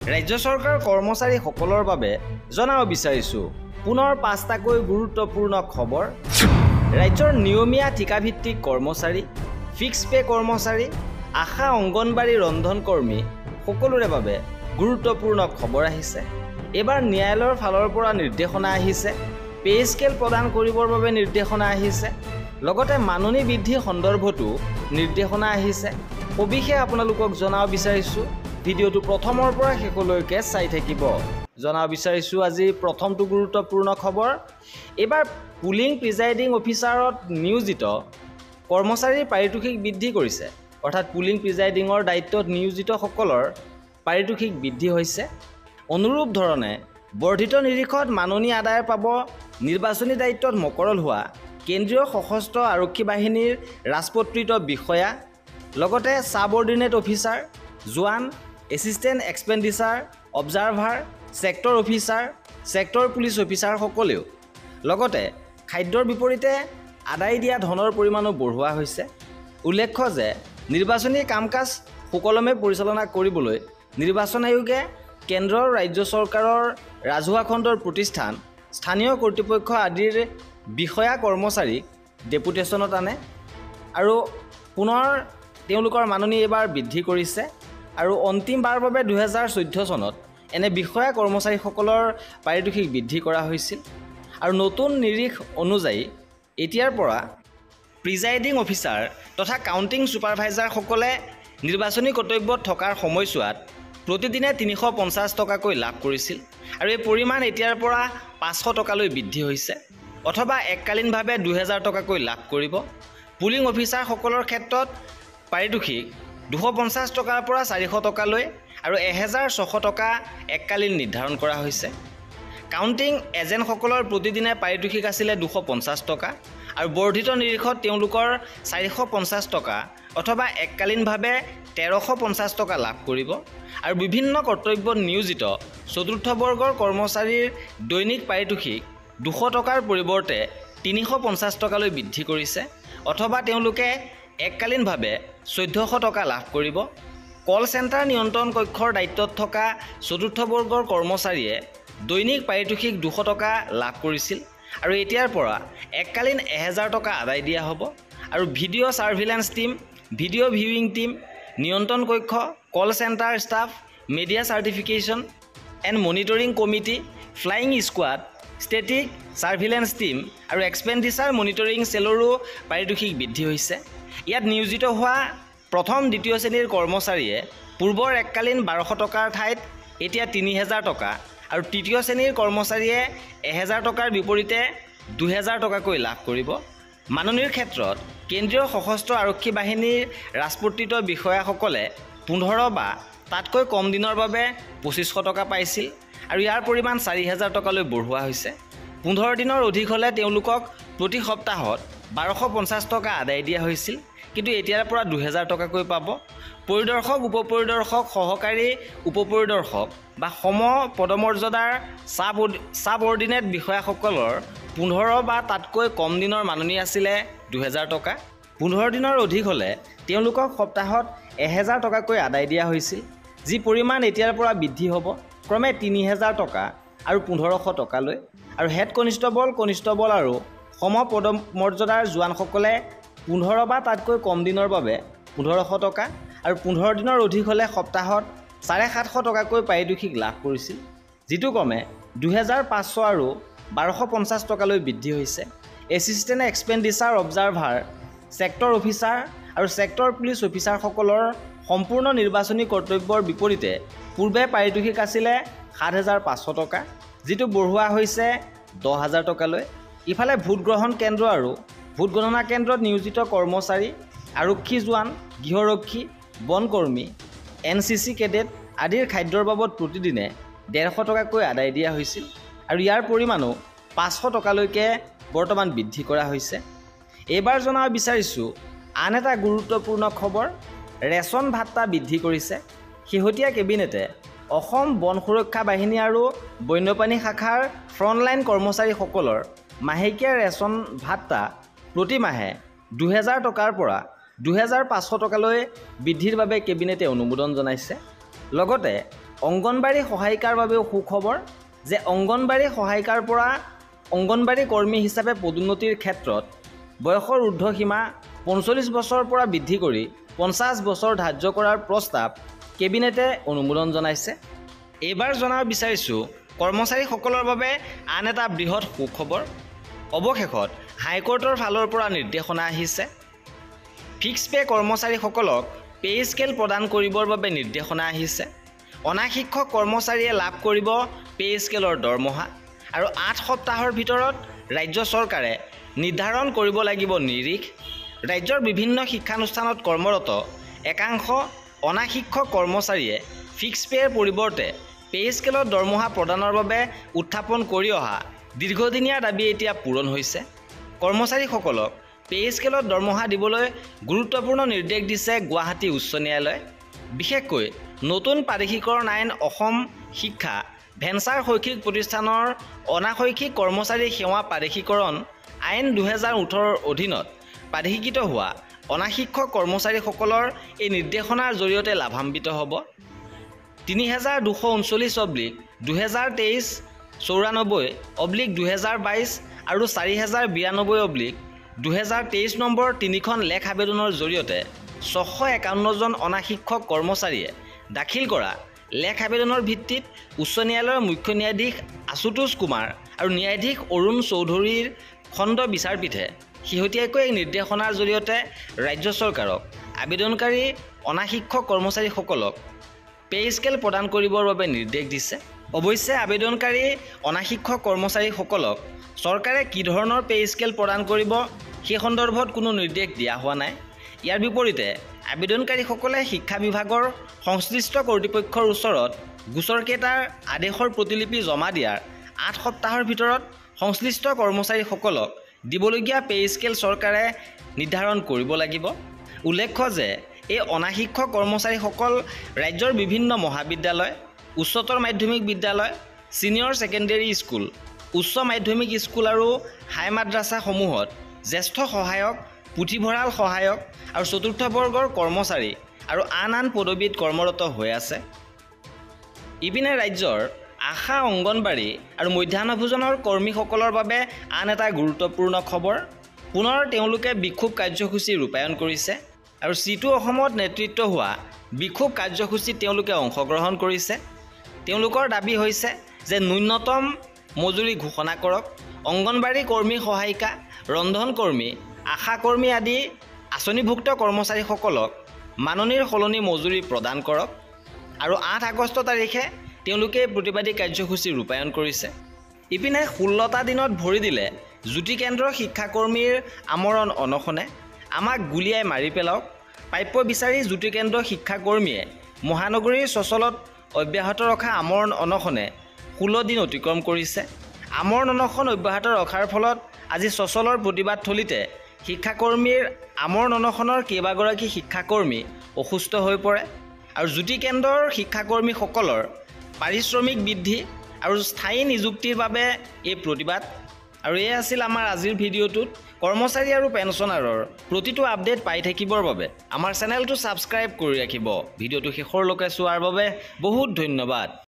ৰাজ্য চৰকাৰৰ কৰ্মচাৰীসকলৰ বাবে জনাব বিচাৰিছোঁ পুনৰ 5টাকৈ গুৰুত্বপূৰ্ণ খবৰ। ৰাজ্যৰ নিয়মীয়া ঠিকাভিত্তিক কৰ্মচাৰী, ফিক্স পে কৰ্মচাৰী, আশা অংগনবাড়ী ৰন্ধনকৰ্মী সকলোৰে বাবে গুৰুত্বপূৰ্ণ খবৰ আহিছে। এবাৰ ন্যায়ালয়ৰ ফালৰ পৰা নিৰ্দেশনা আহিছে, পে স্কেল প্ৰদান কৰিবৰ বাবে নিৰ্দেশনা আহিছে, লগতে মাননি বৃদ্ধি সন্দৰ্ভতো নিৰ্দেশনা আহিছে। সবিশেষ আপোনালোকক জনাব বিচাৰিছোঁ, ভিডিঅ'টো প্ৰথমৰ পৰা শেষলৈকে চাই থাকিব। জনাব বিচাৰিছোঁ আজি প্ৰথমটো গুৰুত্বপূৰ্ণ খবৰ। এবাৰ পুলিং প্ৰিজাইডিং অফিচাৰত নিয়োজিত কৰ্মচাৰীৰ পাৰিতোষিক বৃদ্ধি কৰিছে, অৰ্থাৎ পুলিং প্ৰিজাইডিঙৰ দায়িত্বত নিয়োজিতসকলৰ পাৰিতোষিক বৃদ্ধি হৈছে। অনুৰূপ ধৰণে বৰ্ধিত নিৰিখত মাননি আদায় পাব নিৰ্বাচনী দায়িত্বত মকৰল হোৱা কেন্দ্ৰীয় সশস্ত্ৰ আৰক্ষী বাহিনীৰ ৰাজপত্ৰিত বিষয়া, লগতে ছাব অৰ্ডিনেট অফিচাৰ, জোৱান, assistant expenditure observer, sector officer, sector police অফিচাৰসকলেও। লগতে খাদ্যৰ বিপৰীতে আদায় দিয়া ধনৰ পৰিমাণো বঢ়োৱা হৈছে। উল্লেখ্য যে নিৰ্বাচনী কাম কাজ সুকলমে পৰিচালনা কৰিবলৈ নিৰ্বাচন আয়োগে কেন্দ্ৰ ৰাজ্য চৰকাৰৰ ৰাজহুৱা খণ্ডৰ প্ৰতিষ্ঠান, স্থানীয় কৰ্তৃপক্ষ আদিৰ বিষয়া কৰ্মচাৰীক ডেপুটেশ্যনত আনে আৰু পুনৰ তেওঁলোকৰ মাননি এইবাৰ বৃদ্ধি কৰিছে। আৰু অন্তিমবাৰৰ বাবে 2014 চনত এনে বিষয়া কৰ্মচাৰীসকলৰ পাৰিতোষিক বৃদ্ধি কৰা হৈছিল। আৰু নতুন নিৰিখ অনুযায়ী এতিয়াৰ পৰা প্ৰিজাইডিং অফিচাৰ তথা কাউণ্টিং ছুপাৰভাইজাৰসকলে নিৰ্বাচনী কৰ্তব্যত থকাৰ সময়ছোৱাত প্ৰতিদিনে 350 টকাকৈ লাভ কৰিছিল, আৰু এই পৰিমাণ এতিয়াৰ পৰা 500 টকালৈ বৃদ্ধি হৈছে, অথবা এককালীনভাৱে 2000 টকাকৈ লাভ কৰিব। পুলিং অফিচাৰসকলৰ ক্ষেত্ৰত পাৰিতোষিক 250 টকাৰ পৰা 400 টকালৈ আৰু 1600 টকা এককালীন নিৰ্ধাৰণ কৰা হৈছে। কাউণ্টিং এজেণ্টসকলৰ প্ৰতিদিনে পাৰিতোষিক আছিলে 250 টকা, আৰু বৰ্ধিত নিৰিখত তেওঁলোকৰ 450 টকা অথবা এককালীনভাৱে 1350 টকা লাভ কৰিব। আৰু বিভিন্ন কৰ্তব্যত নিয়োজিত চতুৰ্থ বৰ্গৰ কৰ্মচাৰীৰ দৈনিক পাৰিতোষিক 200 টকাৰ পৰিৱৰ্তে 350 টকালৈ বৃদ্ধি কৰিছে, অথবা তেওঁলোকে এককালীনভাৱে 1400 টকা লাভ কৰিব। কল চেণ্টাৰ নিয়ন্ত্ৰণ কক্ষৰ দায়িত্বত থকা চতুৰ্থ বৰ্গৰ কৰ্মচাৰীয়ে দৈনিক পাৰিতোষিক 200 টকা লাভ কৰিছিল, আৰু এতিয়াৰ পৰা এককালীন 1000 টকা আদায় দিয়া হ'ব। আৰু video' surveillance team, video' viewing team, নিয়ন্ত্ৰণ কক্ষ, call centre staff, media certification and monitoring committee, flying squad, static surveillance team আৰু এক্সপেণ্ডিচাৰ মনিটৰিং চেলৰো পাৰিতোষিক বৃদ্ধি হৈছে। ইয়াত নিয়োজিত হোৱা প্ৰথম দ্বিতীয় শ্ৰেণীৰ কৰ্মচাৰীয়ে পূৰ্বৰ এককালীন 1200 টকাৰ ঠাইত এতিয়া 3000 টকা, আৰু তৃতীয় শ্ৰেণীৰ কৰ্মচাৰীয়ে 1000 টকাৰ বিপৰীতে 2000 টকাকৈ লাভ কৰিব। মাননিৰ ক্ষেত্ৰত কেন্দ্ৰীয় সশস্ত্ৰ আৰক্ষী বাহিনীৰ ৰাজপত্ৰিত বিষয়াসকলে 15 বা তাতকৈ কম দিনৰ বাবে 2500 টকা পাইছিল, আৰু ইয়াৰ পৰিমাণ 4000 টকালৈ বঢ়োৱা হৈছে। 15 দিনৰ অধিক হ'লে তেওঁলোকক প্ৰতি সপ্তাহত 1250 টকা আদায় দিয়া হৈছিল, কিন্তু এতিয়াৰ পৰা 2000 টকাকৈ পাব। পৰিদৰ্শক, উপপৰিদৰ্শক, সহকাৰী উপপৰিদৰ্শক বা সম পদমৰ্যাদাৰ ছাব অৰ্ডিনেট বিষয়াসকলৰ 15 বা তাতকৈ কম দিনৰ মাননি আছিলে 2000 টকা। 15 দিনৰ অধিক হ'লে তেওঁলোকক সপ্তাহত 1000 টকাকৈ আদায় দিয়া হৈছিল, যি পৰিমাণ এতিয়াৰ পৰা বৃদ্ধি হ'ব ক্ৰমে 3000 টকা আৰু 1500 টকালৈ। আৰু হেড কনিষ্টবল আৰু সম পদমৰ্যাদাৰ জোৱানসকলে 15 বা তাতকৈ কম দিনৰ বাবে 1500 টকা আৰু 15 দিনৰ অধিক হ'লে সপ্তাহত 750 টকাকৈ পাৰিতোষিক লাভ কৰিছিল, যিটো ক্ৰমে 2500 আৰু 1250 টকালৈ বৃদ্ধি হৈছে। Assistant expenditure observer, sector officer আৰু ছেক্টৰ পুলিচ অফিচাৰসকলৰ সম্পূৰ্ণ নিৰ্বাচনী কৰ্তব্যৰ বিপৰীতে পূৰ্বে পাৰিতোষিক আছিলে 7500 টকা, যিটো বঢ়োৱা হৈছে 10000 টকালৈ। ইফালে ভোটগ্ৰহণ কেন্দ্ৰ আৰু ভোট গণনা কেন্দ্ৰত নিয়োজিত কৰ্মচাৰী, আৰক্ষী জোৱান, গৃহৰক্ষী, বনকৰ্মী, NCC কেডেট আদিৰ খাদ্যৰ বাবদ প্ৰতিদিনে 150 টকাকৈ আদায় দিয়া হৈছিল, আৰু ইয়াৰ পৰিমাণো 500 টকালৈকে বৰ্তমান বৃদ্ধি কৰা হৈছে। এইবাৰ জনাব বিচাৰিছোঁ আন এটা গুৰুত্বপূৰ্ণ খবৰ। ৰেচন ভাত্তা বৃদ্ধি কৰিছে। শেহতীয়া কেবিনেটে অসম বন সুৰক্ষা বাহিনী আৰু বন্যপ্ৰাণী শাখাৰ ফ্ৰণ্টলাইন কৰ্মচাৰীসকলৰ মাহেকীয়া ৰেচন ভাত্তা প্ৰতিমাহে 2000 টকাৰ পৰা 2500 টকালৈ বৃদ্ধিৰ বাবে কেবিনেটে অনুমোদন জনাইছে। লগতে অংগনবাড়ী সহায়িকাৰ বাবেও সুখবৰ যে অংগনবাড়ী সহায়িকাৰ পৰা অংগনবাড়ী কৰ্মী হিচাপে পদোন্নতিৰ ক্ষেত্ৰত বয়সৰ ঊৰ্ধ্বসীমা ৪৫ বছৰৰ পৰা বৃদ্ধি কৰি ৫০ বছৰ ধাৰ্য কৰাৰ প্ৰস্তাৱ কেবিনেটে অনুমোদন জনাইছে। এইবাৰ জনাব বিচাৰিছোঁ কৰ্মচাৰীসকলৰ বাবে আন এটা বৃহৎ সুখবৰ। অৱশেষত হাইকোৰ্টৰ ফালৰ পৰা নিৰ্দেশনা আহিছে। ফিক্স পে কৰ্মচাৰীসকলক পে স্কেল প্ৰদান কৰিবৰ বাবে নিৰ্দেশনা আহিছে। অনা শিক্ষক কৰ্মচাৰীয়ে লাভ কৰিব পে স্কেলৰ দৰমহা আৰু ৮ সপ্তাহৰ ভিতৰত ৰাজ্য চৰকাৰে নিৰ্ধাৰণ কৰিব লাগিব নিৰিখ। ৰাজ্যৰ বিভিন্ন শিক্ষানুষ্ঠানত কৰ্মৰত একাংশ অনা শিক্ষক কৰ্মচাৰীয়ে ফিক্স পেৰ পৰিৱৰ্তে পে স্কেলৰ দৰমহা প্ৰদানৰ বাবে উত্থাপন কৰি অহা দীৰ্ঘদিনীয়া দাবী এতিয়া পূৰণ হৈছে। কৰ্মচাৰীসকলক পে স্কেলত দৰমহা দিবলৈ গুৰুত্বপূৰ্ণ নিৰ্দেশ দিছে গুৱাহাটী উচ্চ ন্যায়ালয়ে। বিশেষকৈ নতুন পাৰিশীকৰণ আইন অসম শিক্ষা ভেঞ্চাৰ শৈক্ষিক প্ৰতিষ্ঠানৰ অনাশৈক্ষিক কৰ্মচাৰী সেৱা পাৰিশীকৰণ আইন ২০১৮ৰ অধীনত পাৰিশীকৃত হোৱা অনা শিক্ষক কৰ্মচাৰীসকলৰ এই নিৰ্দেশনাৰ জৰিয়তে লাভান্বিত হ'ব। ৩২২৯/২০২৩/৯৪/২০২২ আৰু ৪০৯২/২০২৩ নম্বৰ ৩খন লেখ আবেদনৰ জৰিয়তে ৬৫১ জন অনা শিক্ষক কৰ্মচাৰীয়ে দাখিল কৰা লেখ আবেদনৰ ভিত্তিত উচ্চ ন্যায়ালয়ৰ মুখ্য ন্যায়াধীশ আশুতোষ কুমাৰ আৰু ন্যায়াধীশ অৰুণ চৌধুৰীৰ খণ্ড বিচাৰপীঠে শেহতীয়াকৈ এই নিৰ্দেশনাৰ জৰিয়তে ৰাজ্য চৰকাৰক আবেদনকাৰী অনা শিক্ষক কৰ্মচাৰীসকলক পে স্কেল প্ৰদান কৰিবৰ বাবে নিৰ্দেশ দিছে। অৱশ্যে আবেদনকাৰী অনা শিক্ষক কৰ্মচাৰীসকলক চৰকাৰে কি ধৰণৰ পে স্কেল প্ৰদান কৰিব সেই সন্দৰ্ভত কোনো নিৰ্দেশ দিয়া হোৱা নাই। ইয়াৰ বিপৰীতে আবেদনকাৰীসকলে শিক্ষা বিভাগৰ সংশ্লিষ্ট কৰ্তৃপক্ষৰ ওচৰত গোচৰকেইটাৰ আদেশৰ প্ৰতিলিপি জমা দিয়াৰ ৮ সপ্তাহৰ ভিতৰত সংশ্লিষ্ট কৰ্মচাৰীসকলক দিবলগীয়া পে স্কেল চৰকাৰে নিৰ্ধাৰণ কৰিব লাগিব। উল্লেখ্য যে এই অনা শিক্ষক কৰ্মচাৰীসকল ৰাজ্যৰ বিভিন্ন মহাবিদ্যালয়, উচ্চতৰ মাধ্যমিক বিদ্যালয়, ছিনিয়ৰ ছেকেণ্ডেৰী স্কুল, উচ্চ মাধ্যমিক স্কুল আৰু হাই মাদ্ৰাছাসমূহত জ্যেষ্ঠ সহায়ক, পুথিভঁৰাল সহায়ক আৰু চতুৰ্থ বৰ্গৰ কৰ্মচাৰী আৰু আন পদবীত কৰ্মৰত হৈ আছে। ইপিনে ৰাজ্যৰ আশা, অংগনবাড়ী আৰু মধ্যাহ্ন ভোজনৰ কৰ্মীসকলৰ বাবে আন এটা গুৰুত্বপূৰ্ণ খবৰ। পুনৰ তেওঁলোকে বিক্ষোভ কাৰ্যসূচী ৰূপায়ণ কৰিছে আৰু চিটু অসমত নেতৃত্ব হোৱা বিক্ষোভ কাৰ্যসূচীত তেওঁলোকে অংশগ্ৰহণ কৰিছে। তেওঁলোকৰ দাবী হৈছে যে ন্যূনতম মজুৰি ঘোষণা কৰক, অংগনবাড়ী কৰ্মী সহায়িকা, ৰন্ধন কৰ্মী, আশা কৰ্মী আদি আঁচনিভুক্ত কৰ্মচাৰীসকলক মাননিৰ সলনি মজুৰি প্ৰদান কৰক আৰু ৮ আগষ্ট তাৰিখে তেওঁলোকে প্ৰতিবাদী কাৰ্যসূচী ৰূপায়ণ কৰিছে। ইপিনে 16টা দিনত ভৰি দিলে জ্যোতি কেন্দ্ৰৰ শিক্ষাকৰ্মীৰ আমৰণ অনশনে। আমাক গুলীয়াই মাৰি পেলাওক, প্ৰাপ্য বিচাৰি জ্যোতি কেন্দ্ৰৰ শিক্ষাকৰ্মীয়ে মহানগৰীৰ চচলত অব্যাহত ৰখা আমৰণ অনশনে 16 দিন অতিক্ৰম কৰিছে। আমৰণ অনশন অব্যাহত ৰখাৰ ফলত আজি চচলৰ প্ৰতিবাদ থলীতে শিক্ষাকৰ্মীৰ আমৰণ অনশনৰ কেইবাগৰাকী শিক্ষাকৰ্মী অসুস্থ হৈ পৰে আৰু জ্যোতি কেন্দ্ৰৰ শিক্ষাকৰ্মীসকলৰ পাৰিশ্ৰমিক বৃদ্ধি আৰু স্থায়ী নিযুক্তিৰ বাবে এই প্ৰতিবাদ। আৰু এয়া আছিল আমাৰ আজিৰ ভিডিঅ'টোত। কৰ্মচাৰী আৰু পেঞ্চনাৰৰ প্ৰতিটো আপডেট পাই থাকিবৰ বাবে আমাৰ চেনেলটো ছাবস্ক্ৰাইব কৰি ৰাখিব। ভিডিঅ'টো শেষৰলৈকে চোৱাৰ বাবে বহুত ধন্যবাদ।